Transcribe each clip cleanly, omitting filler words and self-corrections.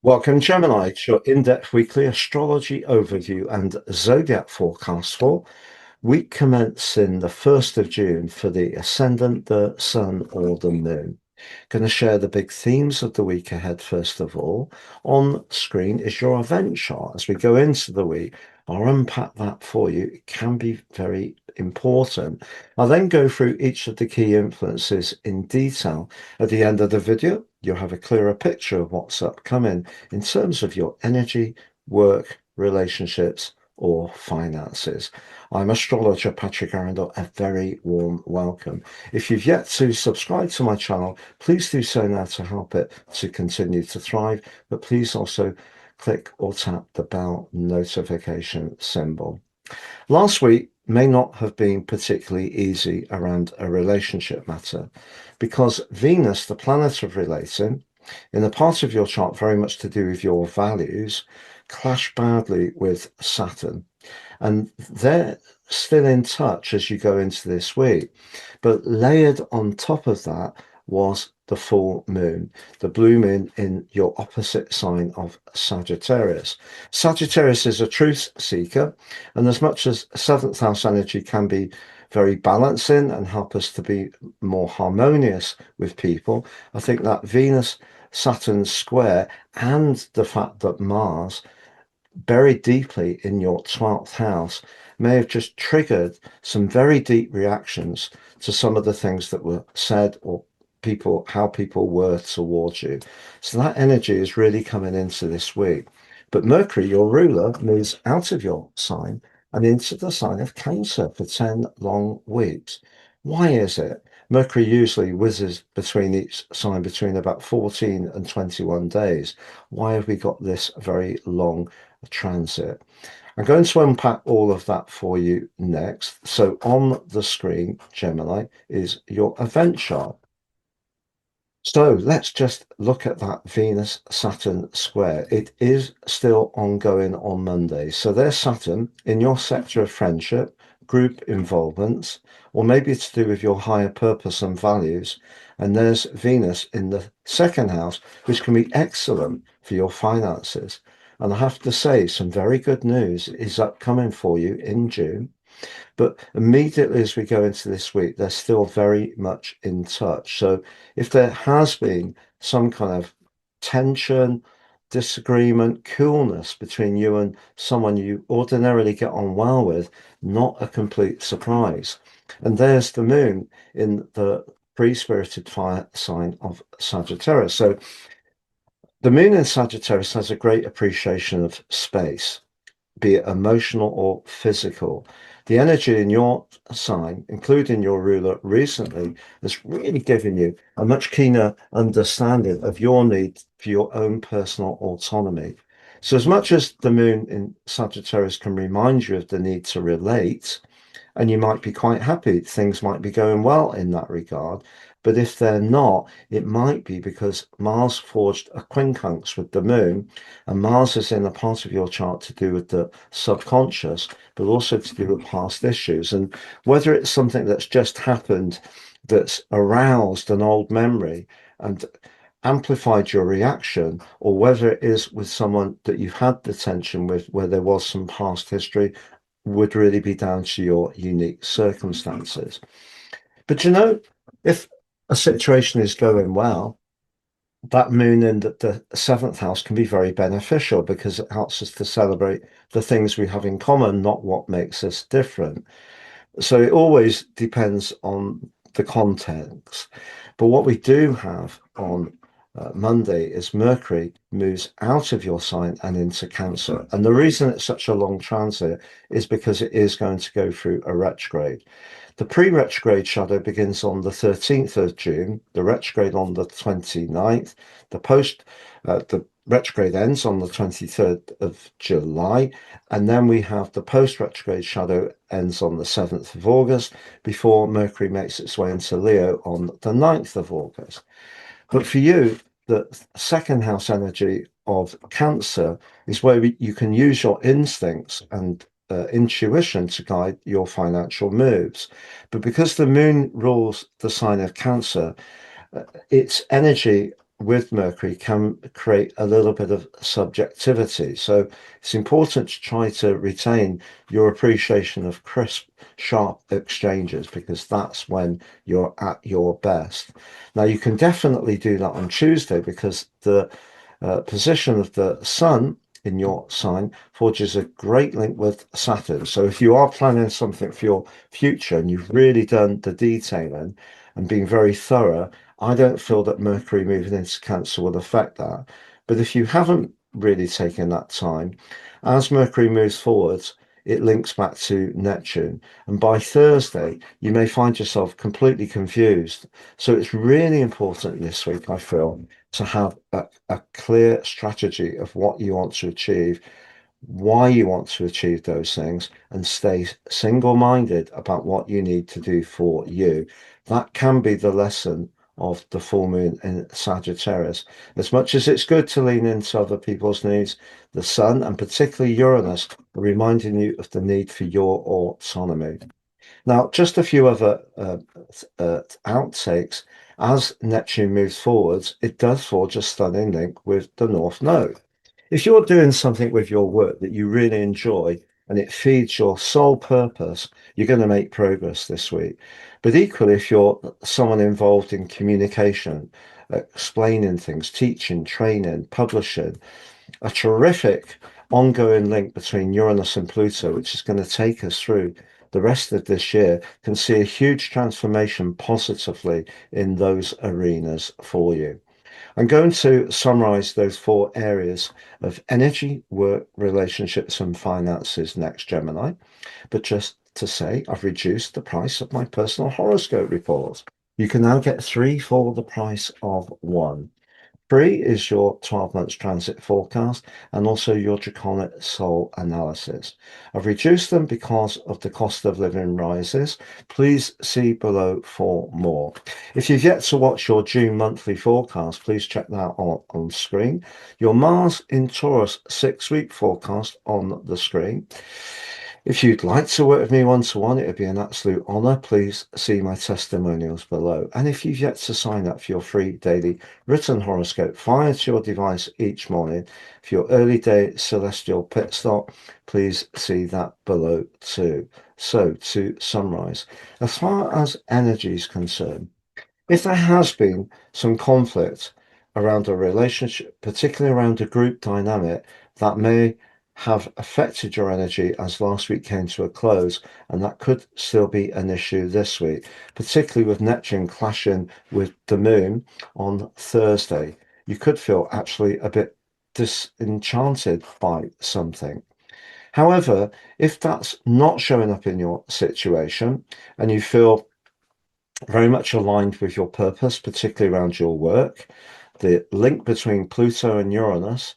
Welcome, Gemini, to your in-depth weekly astrology overview and zodiac forecast for week commencing the 1st of June for the ascendant, the sun, or the moon. Going to share the big themes of the week ahead first of all. On screen is your event chart. As we go into the week, I'll unpack that for you. It can be very important. I'll then go through each of the key influences in detail. At the end of the video, you'll have a clearer picture of what's upcoming in terms of your energy, work, relationships, or finances. I'm astrologer Patrick Arundel. A very warm welcome. If you've yet to subscribe to my channel, please do so now to help it to continue to thrive. But please also click or tap the bell notification symbol. Last week may not have been particularly easy around a relationship matter because Venus, the planet of relating, in a part of your chart very much to do with your values, clashed badly with Saturn. And they're still in touch as you go into this week. But layered on top of that was the full moon, the blue moon in your opposite sign of Sagittarius. Sagittarius is a truth seeker, and as much as seventh house energy can be very balancing and help us to be more harmonious with people, I think that Venus Saturn square and the fact that Mars buried deeply in your 12th house may have just triggered some very deep reactions to some of the things that were said or how people were towards you. So that energy is really coming into this week. But Mercury, your ruler, moves out of your sign and into the sign of Cancer for 10 long weeks. Why is it? Mercury usually whizzes between each sign between about 14 and 21 days. Why have we got this very long transit? I'm going to unpack all of that for you next. So on the screen, Gemini, is your event chart. So let's just look at that Venus Saturn square. It is still ongoing on Monday. So there's Saturn in your sector of friendship, group involvements, or maybe it's to do with your higher purpose and values. And there's Venus in the second house, which can be excellent for your finances. And I have to say, some very good news is upcoming for you in June. But immediately as we go into this week, they're still very much in touch. So if there has been some kind of tension, disagreement, coolness between you and someone you ordinarily get on well with, not a complete surprise. And there's the moon in the free-spirited fire sign of Sagittarius. So the moon in Sagittarius has a great appreciation of space, be it emotional or physical. The energy in your sign, including your ruler recently, has really given you a much keener understanding of your need for your own personal autonomy. So as much as the moon in Sagittarius can remind you of the need to relate, and you might be quite happy, things might be going well in that regard. But if they're not, it might be because Mars forged a quincunx with the moon, and Mars is in a part of your chart to do with the subconscious, but also to do with past issues. And whether it's something that's just happened that's aroused an old memory and amplified your reaction, or whether it is with someone that you've had the tension with where there was some past history, would really be down to your unique circumstances. But if a situation is going well, that moon in the seventh house can be very beneficial because it helps us to celebrate the things we have in common, not what makes us different. So it always depends on the context. But what we do have on Monday is Mercury moves out of your sign and into Cancer. And the reason it's such a long transit is because it is going to go through a retrograde. The pre-retrograde shadow begins on the 13th of June, the retrograde on the 29th, the retrograde ends on the 23rd of July, and then we have the post-retrograde shadow ends on the 7th of August before Mercury makes its way into Leo on the 9th of August. But for you, the second house energy of Cancer is where you can use your instincts and intuition to guide your financial moves. But because the moon rules the sign of Cancer, its energy with Mercury can create a little bit of subjectivity. So it's important to try to retain your appreciation of crisp, sharp exchanges, because that's when you're at your best. Now, you can definitely do that on Tuesday, because the position of the Sun in your sign forges a great link with Saturn. So if you are planning something for your future and you've really done the detailing and been very thorough, I don't feel that Mercury moving into Cancer will affect that. But if you haven't really taken that time, as Mercury moves forwards, it links back to Neptune. And by Thursday, you may find yourself completely confused. So it's really important this week, I feel, to have a clear strategy of what you want to achieve, why you want to achieve those things, and stay single-minded about what you need to do for you. That can be the lesson of the full moon in Sagittarius. As much as it's good to lean into other people's needs, the Sun and particularly Uranus are reminding you of the need for your autonomy. Now, just a few other outtakes. As Neptune moves forwards, it does forge a stunning link with the North Node. If you're doing something with your work that you really enjoy and it feeds your sole purpose, you're going to make progress this week. But equally, if you're someone involved in communication, explaining things, teaching, training, publishing, a terrific ongoing link between Uranus and Pluto, which is going to take us through the rest of this year, can see a huge transformation positively in those arenas for you. I'm going to summarize those 4 areas of energy, work, relationships, and finances next, Gemini. But just to say, I've reduced the price of my personal horoscope report. You can now get 3 for the price of 1. Free is your 12 months transit forecast and also your draconic soul analysis. I've reduced them because of the cost of living rises. Please see below for more. If you've yet to watch your June monthly forecast, please check that out on screen. Your Mars in Taurus 6-week forecast on the screen. If you'd like to work with me one-to-one, it would be an absolute honor. Please see my testimonials below. And if you've yet to sign up for your free daily written horoscope fired to your device each morning, for your early day celestial pit stop, please see that below too. So to summarize, as far as energy is concerned, if there has been some conflict around a relationship, particularly around a group dynamic, that may have affected your energy as last week came to a close, and that could still be an issue this week, particularly with Neptune clashing with the moon on Thursday. You could feel actually a bit disenchanted by something. However, if that's not showing up in your situation and you feel very much aligned with your purpose, particularly around your work, the link between Pluto and Uranus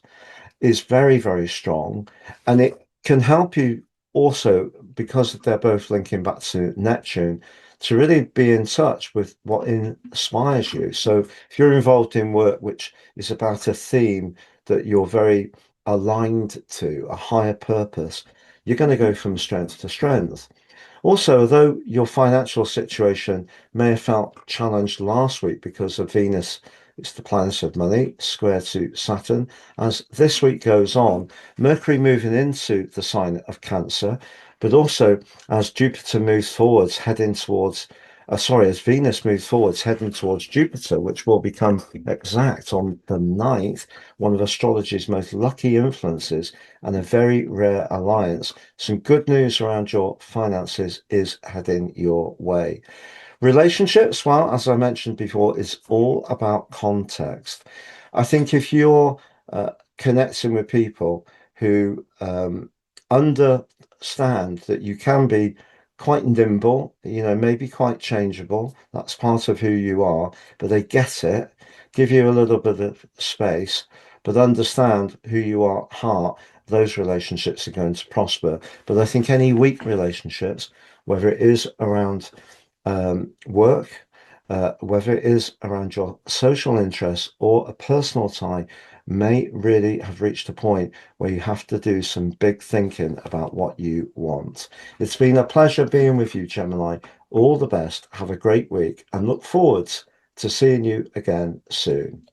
is very, very strong. And it can help you also, because they're both linking back to Neptune, to really be in touch with what inspires you. So if you're involved in work which is about a theme that you're very aligned to, a higher purpose, you're going to go from strength to strength. Also, although your financial situation may have felt challenged last week because of Venus, it's the planet of money, square to Saturn, as this week goes on, Mercury moving into the sign of Cancer, but also as Jupiter moves forwards, heading towards, as Venus moves forwards, heading towards Jupiter, which will become exact on the 9th, one of astrology's most lucky influences and a very rare alliance. Some good news around your finances is heading your way. Relationships, well, as I mentioned before, is all about context. I think if you're connecting with people who understand that you can be quite nimble, maybe quite changeable, that's part of who you are, but they get it, give you a little bit of space, but understand who you are at heart, those relationships are going to prosper. But I think any weak relationships, whether it is around work, whether it is around your social interests or a personal tie, may really have reached a point where you have to do some big thinking about what you want. It's been a pleasure being with you, Gemini. All the best. Have a great week and look forward to seeing you again soon.